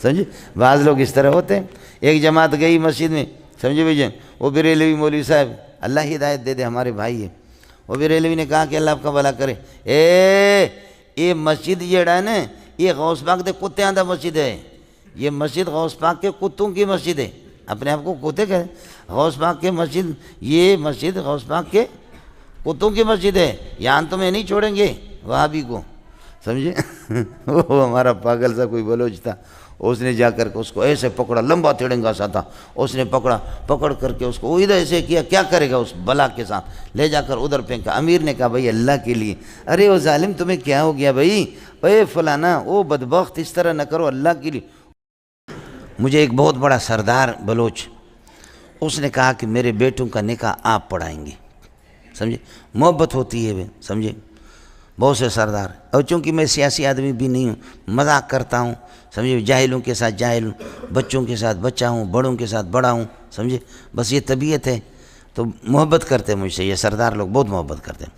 سمجھے؟ بعض لوگ اس طرح ہوتے ہیں. ایک جماعت گئی مسجد میں، سمجھے بھائی جان، وہ بریلوی مولوی صاحب، اللہ ہدایت دے دے، ہمارے بھائی ہیں، وہ بریلوی نے کہا کہ اللہ آپ کا بھلا کرے، یہ مسجد جیڑا ہے نا، یہ غوث پاک دے کتےاں دا مسجد ہے. یہ مسجد غوث پاک کے کتوں کی مسجد ہے. اپنے آپ کو کتے کہے، غوث پاک کے مسجد، یہ مسجد غوث پاک کے کتوں کی مسجد ہے، یہاں تمہیں نہیں چھوڑیں گے وہابی کو. سمجھے؟ وہ ہمارا پاگل سا کوئی بلوچ تھا، اس نے جا کر کے اس کو ایسے پکڑا، لمبا تڑنگا سا تھا، اس نے پکڑ کر کے اس کو ادھر ایسے کیا، کیا کرے گا اس بلا کے ساتھ، لے جا کر ادھر پھینکا. امیر نے کہا بھائی اللہ کے لیے، ارے وہ ظالم تمہیں کیا ہو گیا بھائی، اے فلانا، او بدبخت، اس طرح نہ کرو اللہ کے لیے. مجھے ایک بہت بڑا سردار بلوچ، اس نے کہا کہ میرے بیٹوں کا نکاح آپ پڑھائیں گے. سمجھے؟ محبت ہوتی ہے، سمجھے؟ بہت سے سردار، اور چونکہ میں سیاسی آدمی بھی نہیں ہوں، مذاق کرتا ہوں، سمجھے؟ جاہلوں کے ساتھ جاہل ہوں، بچوں کے ساتھ بچہ ہوں، بڑوں کے ساتھ بڑا ہوں، سمجھے؟ بس یہ طبیعت ہے. تو محبت کرتے ہیں مجھ سے، یہ سردار لوگ بہت محبت کرتے ہیں.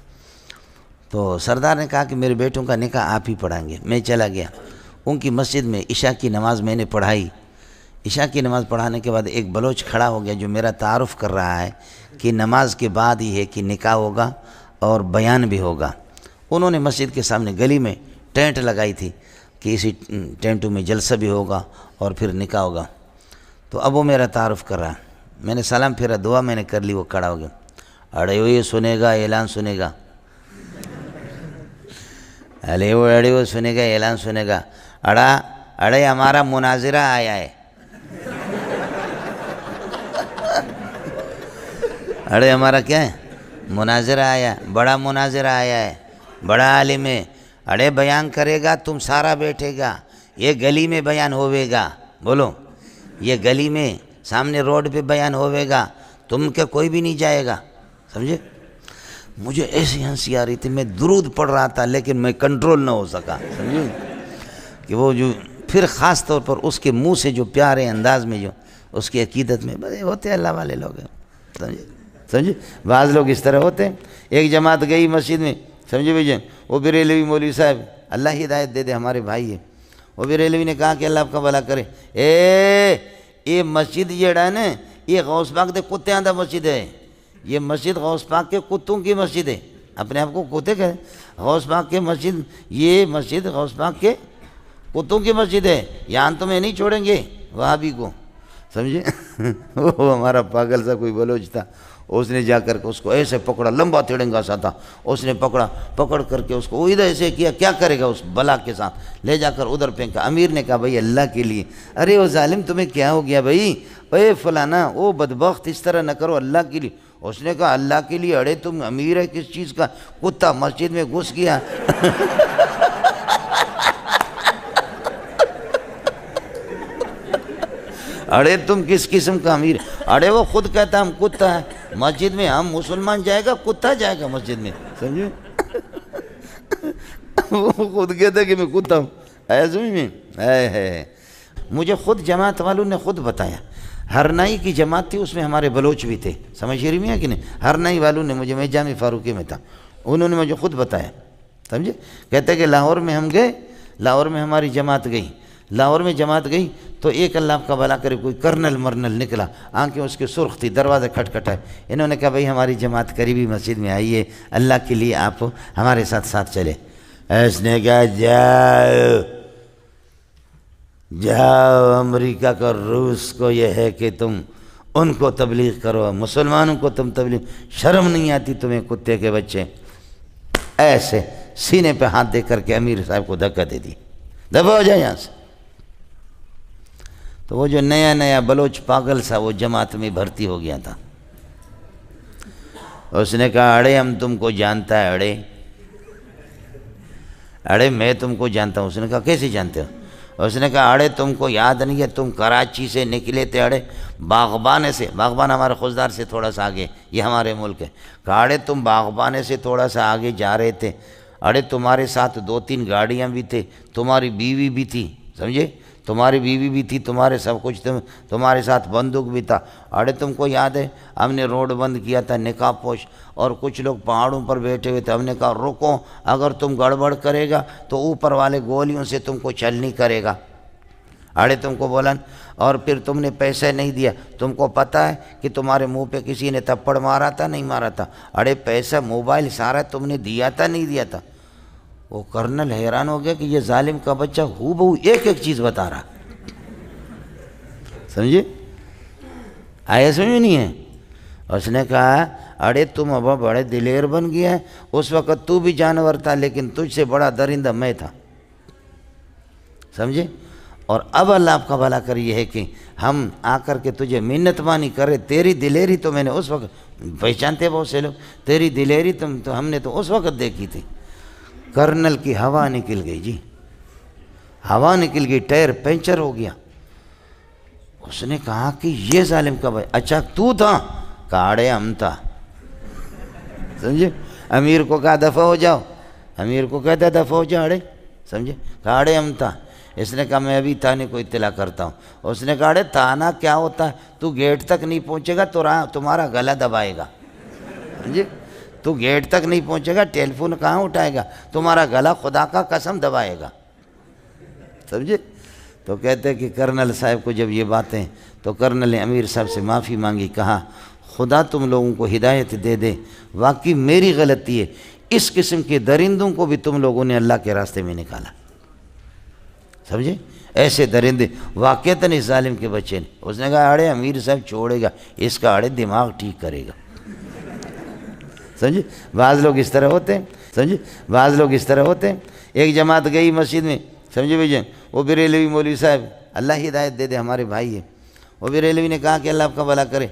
تو سردار نے کہا کہ میرے بیٹوں کا نکاح آپ ہی پڑھائیں گے. میں چلا گیا ان کی مسجد میں، عشاء کی نماز میں نے پڑھائی. عشاء کی نماز پڑھانے کے بعد ایک بلوچ کھڑا ہو گیا جو میرا تعارف کر رہا ہے کہ نماز کے بعد ہی ہے کہ نکاح ہوگا اور بیان بھی ہوگا. انہوں نے مسجد کے سامنے گلی میں ٹینٹ لگائی تھی کہ اسی ٹینٹوں میں جلسہ بھی ہوگا اور پھر نکاح ہوگا. تو اب وہ میرا تعارف کر رہا. میں نے سلام پھیرا، دعا میں نے کر لی. وہ کھڑا ہو گیا، اڑے وہ یہ سنے گا اعلان سنے گا، اڑے وہ سنے گا اعلان سنے گا، اڑے ہمارا مناظرہ آیا ہے، اڑے ہمارا کیا ہے؟ مناظرہ آیا، بڑا مناظرہ آیا ہے، بڑا عالم ہے، اڑے بیان کرے گا، تم سارا بیٹھے گا، یہ گلی میں بیان ہوئے گا. بولو، یہ گلی میں سامنے روڈ پہ بیان ہوئے گا، تم کے کوئی بھی نہیں جائے گا. سمجھے؟ مجھے ایسی ہنسی آ رہی تھی، میں درود پڑھ رہا تھا لیکن میں کنٹرول نہ ہو سکا. سمجھے کہ وہ جو پھر خاص طور پر اس کے منہ سے جو پیارے انداز میں جو اس کی عقیدت میں بڑے ہوتے اللہ والے لوگ ہیں. سمجھے؟ بعض لوگ اس طرح ہوتے ہیں. ایک جماعت گئی مسجد میں، سمجھے بھائی جان، وہ بریلوی مولوی صاحب، اللہ ہدایت دے دے، ہمارے بھائی ہیں، وہ بریلوی نے کہا کہ اللہ آپ کا بھلا کرے، یہ مسجد جیڑا ہے نا، یہ غوث پاک دے کتےاں دا مسجد ہے. یہ مسجد غوث پاک کے کتوں کی مسجد ہے. اپنے آپ کو کتے کہے، غوث پاک کے مسجد، یہ مسجد غوث پاک کے کتوں کی مسجد ہے، یہاں تمہیں نہیں چھوڑیں گے وہابی کو. سمجھے؟ وہ ہمارا پاگل سا کوئی بلوچ تھا، اس نے جا کر کے اس کو ایسے پکڑا، لمبا تڑنگا سا تھا، اس نے پکڑ کر کے اس کو ادھر ایسے کیا، کیا کرے گا اس بلا کے ساتھ، لے جا کر ادھر پھینکا. امیر نے کہا بھائی اللہ کے لیے، ارے وہ ظالم تمہیں کیا ہو گیا بھائی، اے فلانا، او بدبخت، اس طرح نہ کرو اللہ کے لیے. اس نے کہا اللہ کے لیے، اڑے تم امیر ہے کس چیز کا، کتا مسجد میں گھس گیا. اڑے تم کس قسم کا امیر، اڑے وہ خود کہتا ہم کتا ہے، مسجد میں ہم مسلمان جائے گا، کتا جائے گا مسجد میں. سمجھے؟ وہ خود کہتا ہے کہ میں کتا ہوں. ایسے میں مجھے خود جماعت والوں نے خود بتایا، ہرنائی کی جماعت تھی، اس میں ہمارے بلوچ بھی تھے، سمجھ رہی میں ہے کہ نہیں؟ ہرنائی والوں نے مجھے، میں جامع فاروقی میں تھا، انہوں نے مجھے خود بتایا. سمجھے؟ کہتے کہ لاہور میں ہم گئے، لاہور میں ہماری جماعت گئی، لاہور میں جماعت گئی تو ایک اللہ آپ کا بھلا کرے کوئی کرنل مرنل نکلا، آنکھیں اس کی سرخ تھی، دروازے کھٹکھٹائے. انہوں نے کہا بھائی ہماری جماعت قریبی مسجد میں آئی ہے، اللہ کے لیے آپ ہمارے ساتھ چلے. اس نے کہا جاؤ امریکہ کا، روس کو یہ ہے کہ تم ان کو تبلیغ کرو، مسلمانوں کو تم تبلیغ، شرم نہیں آتی تمہیں کتے کے بچے. ایسے سینے پہ ہاتھ دے کر کے امیر صاحب کو دھکا دے دی، دبا ہو جائے یہاں سے. تو وہ جو نیا بلوچ پاگل سا وہ جماعت میں بھرتی ہو گیا تھا. اس نے کہا اڑے ہم تم کو جانتا ہے، اڑے میں تم کو جانتا ہوں. اس نے کہا کیسے جانتے ہو؟ اس نے کہا اڑے تم کو یاد نہیں ہے، تم کراچی سے نکلے تھے، اڑے باغبانے سے، باغبان ہمارے خوزدار سے تھوڑا سا آگے، یہ ہمارے ملک ہے. کہا اڑے تم باغبانے سے تھوڑا سا آگے جا رہے تھے، اڑے تمہارے ساتھ 2-3 گاڑیاں بھی تھے، تمہاری بیوی بھی تھی. سمجھے؟ تمہاری بیوی بھی تھی، تمہارے سب کچھ، تمہارے ساتھ بندوق بھی تھا. اڑے تم کو یاد ہے ہم نے روڈ بند کیا تھا نقاب پوش، اور کچھ لوگ پہاڑوں پر بیٹھے ہوئے تھے، ہم نے کہا رکو، اگر تم گڑبڑ کرے گا تو اوپر والے گولیوں سے تم کو چل نہیں کرے گا. اڑے تم کو بولا اور پھر تم نے پیسے نہیں دیا، تم کو پتہ ہے کہ تمہارے منہ پہ کسی نے تھپڑ مارا تھا نہیں مارا تھا؟ اڑے پیسہ موبائل سارا تم نے دیا تھا نہیں دیا تھا؟ وہ کرنل حیران ہو گیا کہ یہ ظالم کا بچہ ہو بہو ایک ایک چیز بتا رہا، سمجھے؟ آیا سمجھ نہیں ہے؟ اس نے کہا اڑے تم اب بڑے دلیر بن گیا ہے، اس وقت تو بھی جانور تھا لیکن تجھ سے بڑا درندہ میں تھا، سمجھے؟ اور اب اللہ آپ کا بھلا کر یہ ہے کہ ہم آ کر کے تجھے منت مانی کرے، تیری دلیری تو میں نے اس وقت پہچانتے بہت سے لوگ، تیری دلیری تو ہم نے تو اس وقت دیکھی تھی۔ کرنل کی ہوا نکل گئی جی، ہوا نکل گئی، ٹائر پنچر ہو گیا۔ اس نے کہا کہ یہ ظالم کا بھائی، اچھا تو تھا؟ کاڑے ہم تھا، سمجھے؟ امیر کو کہا دفع ہو جاؤ، امیر کو کہتا دفع ہو جاؤ اڑے، سمجھے؟ کاڑے ہم تھا۔ اس نے کہا میں ابھی تھانے کو اطلاع کرتا ہوں۔ اس نے کہا اڑے تھانہ کیا ہوتا ہے؟ تو گیٹ تک نہیں پہنچے گا تو تمہارا گلا دبائے گا، سمجھے؟ تو گیٹ تک نہیں پہنچے گا، ٹیلی فون کہاں اٹھائے گا؟ تمہارا گلا خدا کا قسم دبائے گا، سمجھے؟ تو کہتے کہ کرنل صاحب کو جب یہ باتیں، تو کرنل نے امیر صاحب سے معافی مانگی، کہا خدا تم لوگوں کو ہدایت دے دے، واقعی میری غلطی ہے، اس قسم کے درندوں کو بھی تم لوگوں نے اللہ کے راستے میں نکالا، سمجھے؟ ایسے درندے واقعتاً اس ظالم کے بچے نے۔ اس نے کہا اڑے امیر صاحب چھوڑے گا، اس کا اڑے دماغ ٹھیک کرے گا، سمجھے؟ بعض لوگ اس طرح ہوتے ہیں، سمجھے؟ بعض لوگ اس طرح ہوتے ہیں۔ ایک جماعت گئی مسجد میں، سمجھے بھائی جان، وہ بریلوی مولوی صاحب، اللہ ہدایت دے دے، ہمارے بھائی ہیں، وہ بریلوی نے کہا کہ اللہ آپ کا بھلا کرے،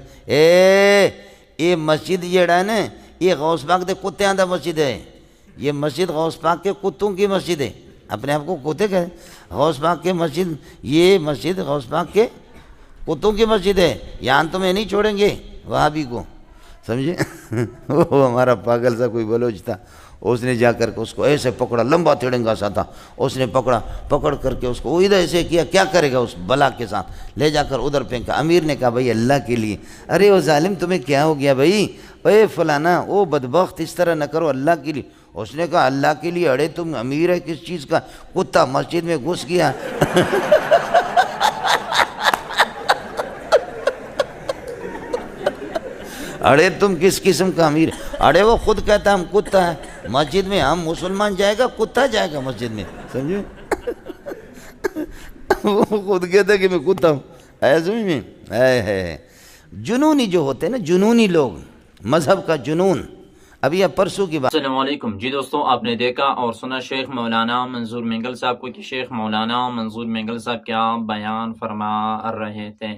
یہ مسجد جیڑا ہے نا، یہ غوث پاک دے کتےاں دا مسجد ہے، یہ مسجد غوث پاک کے کتوں کی مسجد ہے، اپنے آپ کو کتے کہے، غوث پاک کے مسجد، یہ مسجد غوث پاک کے کتوں کی مسجد ہے، یہاں تمہیں نہیں چھوڑیں گے وہابی کو، سمجھے؟ وہ ہمارا پاگل سا کوئی بلوچ تھا، اس نے جا کر کے اس کو ایسے پکڑا، لمبا تڑنگا سا تھا، اس نے پکڑ کر کے اس کو وہ ادھر ایسے کیا، کیا کرے گا اس بلا کے ساتھ، لے جا کر ادھر پھینکا۔ امیر نے کہا بھائی اللہ کے لیے، ارے وہ ظالم تمہیں کیا ہو گیا بھائی، اے فلانا او بدبخت اس طرح نہ کرو اللہ کے لیے۔ اس نے کہا اللہ کے لیے، اڑے تم امیر ہے کس چیز کا، کتا مسجد میں گھس گیا۔ اڑے تم کس قسم کا امیر، اڑے وہ خود کہتا ہم کتا ہے، مسجد میں ہم مسلمان جائے گا کتا جائے گا مسجد میں، سمجھے؟ وہ خود کہتا ہے کہ میں کتا ہوں، ایسا سمجھ میں ہے۔ جنونی جو ہوتے ہیں نا، جنونی لوگ، مذہب کا جنون۔ ابھی اب پرسوں کی بات۔ السلام علیکم جی دوستوں، آپ نے دیکھا اور سنا شیخ مولانا منظور مینگل صاحب کو کہ شیخ مولانا منظور مینگل صاحب کیا بیان فرما رہے تھے۔